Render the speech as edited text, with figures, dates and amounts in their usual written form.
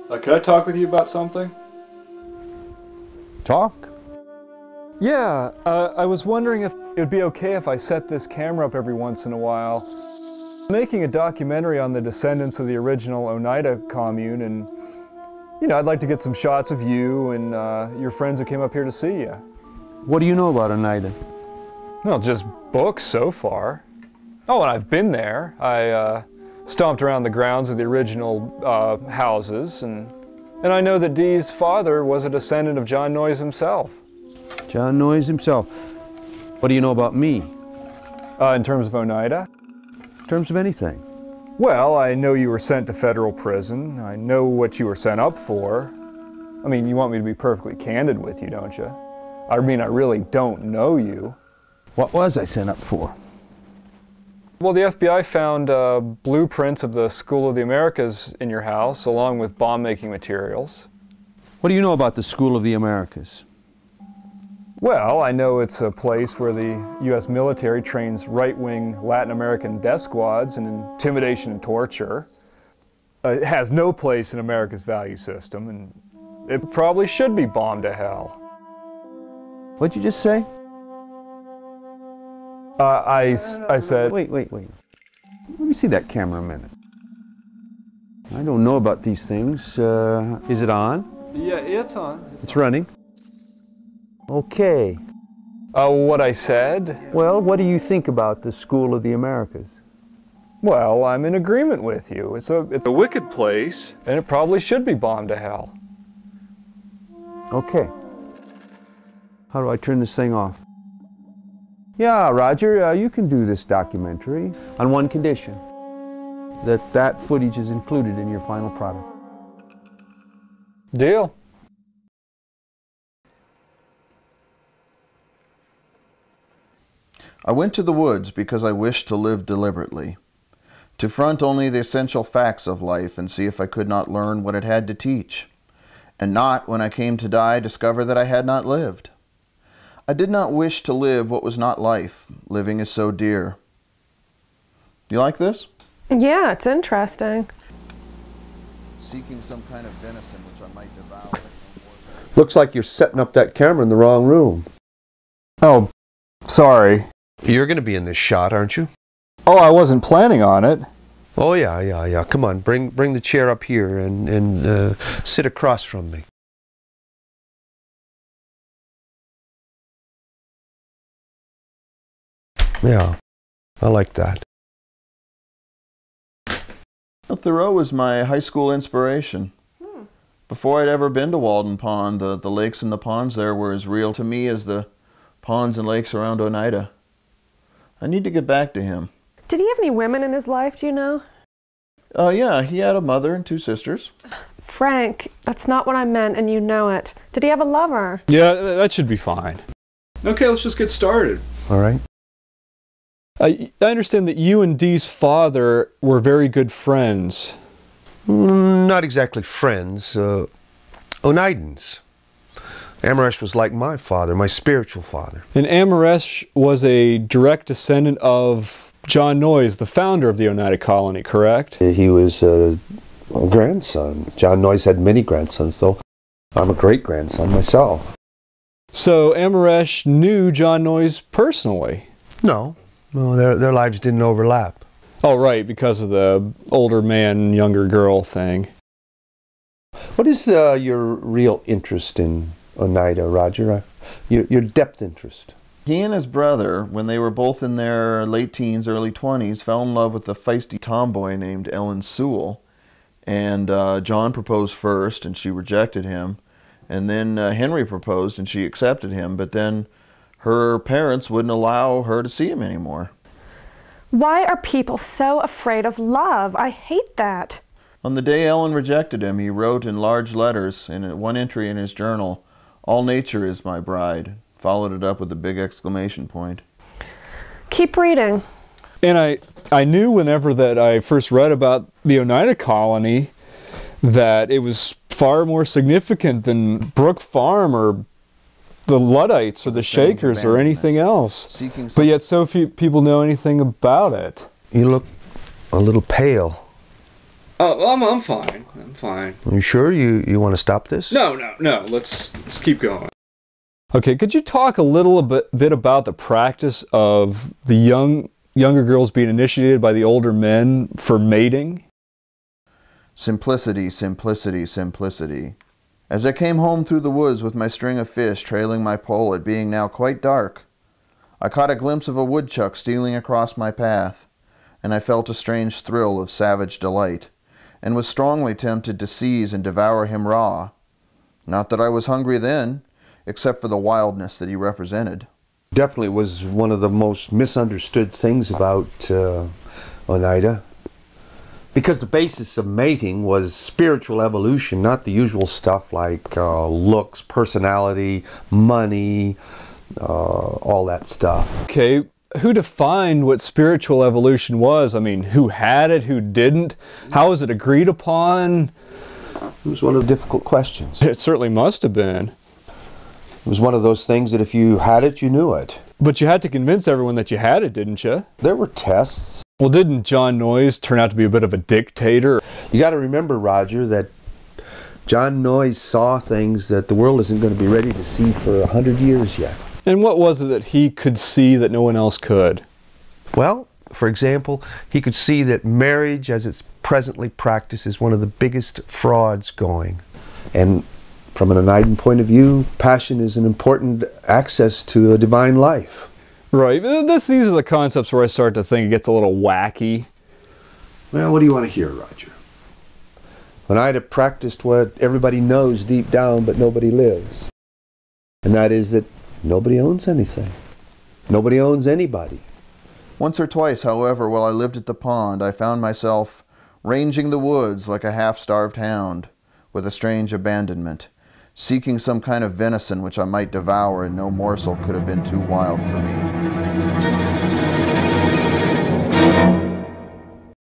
Could I talk with you about something? Talk? Yeah, I was wondering if it would be okay if I set this camera up every once in a while. I'm making a documentary on the descendants of the original Oneida commune, and I'd like to get some shots of you and your friends who came up here to see you. What do you know about Oneida? Well, just books so far. Oh, and I've been there. I stomped around the grounds of the original houses, and I know that Dee's father was a descendant of John Noyes himself. John Noyes himself. What do you know about me? In terms of Oneida? In terms of anything? Well, I know you were sent to federal prison. I know what you were sent up for. I mean, you want me to be perfectly candid with you, don't you? I mean, I really don't know you. What was I sent up for? Well, the FBI found blueprints of the School of the Americas in your house, along with bomb-making materials. What do you know about the School of the Americas? Well, I know it's a place where the U.S. military trains right-wing Latin American death squads in intimidation and torture. It has no place in America's value system, and it probably should be bombed to hell. What'd you just say? I said... Wait. Let me see that camera a minute. I don't know about these things. Is it on? Yeah, it's on. It's running. Okay. What I said? Well, what do you think about the School of the Americas? Well, I'm in agreement with you. It's a wicked place, and it probably should be bombed to hell. Okay. How do I turn this thing off? Yeah, Roger, you can do this documentary on one condition. That footage is included in your final product. Deal. I went to the woods because I wished to live deliberately, to front only the essential facts of life and see if I could not learn what it had to teach, and not, when I came to die, discover that I had not lived. I did not wish to live what was not life. Living is so dear. You like this? Yeah, it's interesting. Seeking some kind of venison which I might devour. Looks like you're setting up that camera in the wrong room. Oh, sorry. You're going to be in this shot, aren't you? Oh, I wasn't planning on it. Oh, yeah. Come on, bring the chair up here and sit across from me. Yeah, I like that. Thoreau was my high school inspiration. Before I'd ever been to Walden Pond, the lakes and the ponds there were as real to me as the ponds and lakes around Oneida. I need to get back to him. Did he have any women in his life, do you know? Yeah, he had a mother and 2 sisters. Frank, that's not what I meant, and you know it. Did he have a lover? Yeah, that should be fine. Okay, let's just get started. All right. I understand that you and Dee's father were very good friends. Not exactly friends. Oneidans. Amaresh was like my father, my spiritual father. And Amaresh was a direct descendant of John Noyes, the founder of the Oneida colony, correct? He was a grandson. John Noyes had many grandsons, though. I'm a great-grandson myself. So Amaresh knew John Noyes personally? No, their lives didn't overlap. Oh, right, because of the older man, younger girl thing. What is your real interest in Oneida, Roger? Your depth interest? He and his brother, when they were both in their late teens, early 20s, fell in love with a feisty tomboy named Ellen Sewell. And John proposed first, and she rejected him. And then Henry proposed, and she accepted him. But then her parents wouldn't allow her to see him anymore. Why are people so afraid of love? I hate that. On the day Ellen rejected him, he wrote in large letters, in one entry in his journal, "All nature is my bride," followed it up with a big exclamation point. Keep reading. And I knew whenever that I first read about the Oneida colony that it was far more significant than Brook Farm or the Luddites or the Shakers or anything else. But yet so few people know anything about it. You look a little pale. Oh, I'm fine. I'm fine. Are you sure you want to stop this? No. Let's keep going. Okay, could you talk a little bit about the practice of the younger girls being initiated by the older men for mating? Simplicity, simplicity, simplicity. As I came home through the woods with my string of fish trailing my pole, it being now quite dark, I caught a glimpse of a woodchuck stealing across my path, and I felt a strange thrill of savage delight, and was strongly tempted to seize and devour him raw. Not that I was hungry then, except for the wildness that he represented. Definitely was one of the most misunderstood things about Oneida. Because the basis of mating was spiritual evolution, not the usual stuff like looks, personality, money, all that stuff. Okay, who defined what spiritual evolution was? I mean, who had it, who didn't? How was it agreed upon? It was one of the difficult questions. It certainly must have been. It was one of those things that if you had it, you knew it. But you had to convince everyone that you had it, didn't you? There were tests. Well, didn't John Noyes turn out to be a bit of a dictator? You got to remember, Roger, that John Noyes saw things that the world isn't going to be ready to see for 100 years yet. And what was it that he could see that no one else could? Well, for example, he could see that marriage as it's presently practiced is one of the biggest frauds going. And from an Oneidan point of view, passion is an important access to a divine life. Right, these are the concepts where I start to think it gets a little wacky. Well, what do you want to hear, Roger? Oneida practiced what everybody knows deep down, but nobody lives. And that is that nobody owns anything. Nobody owns anybody. Once or twice, however, while I lived at the pond, I found myself ranging the woods like a half-starved hound, with a strange abandonment, seeking some kind of venison which I might devour, and no morsel could have been too wild for me.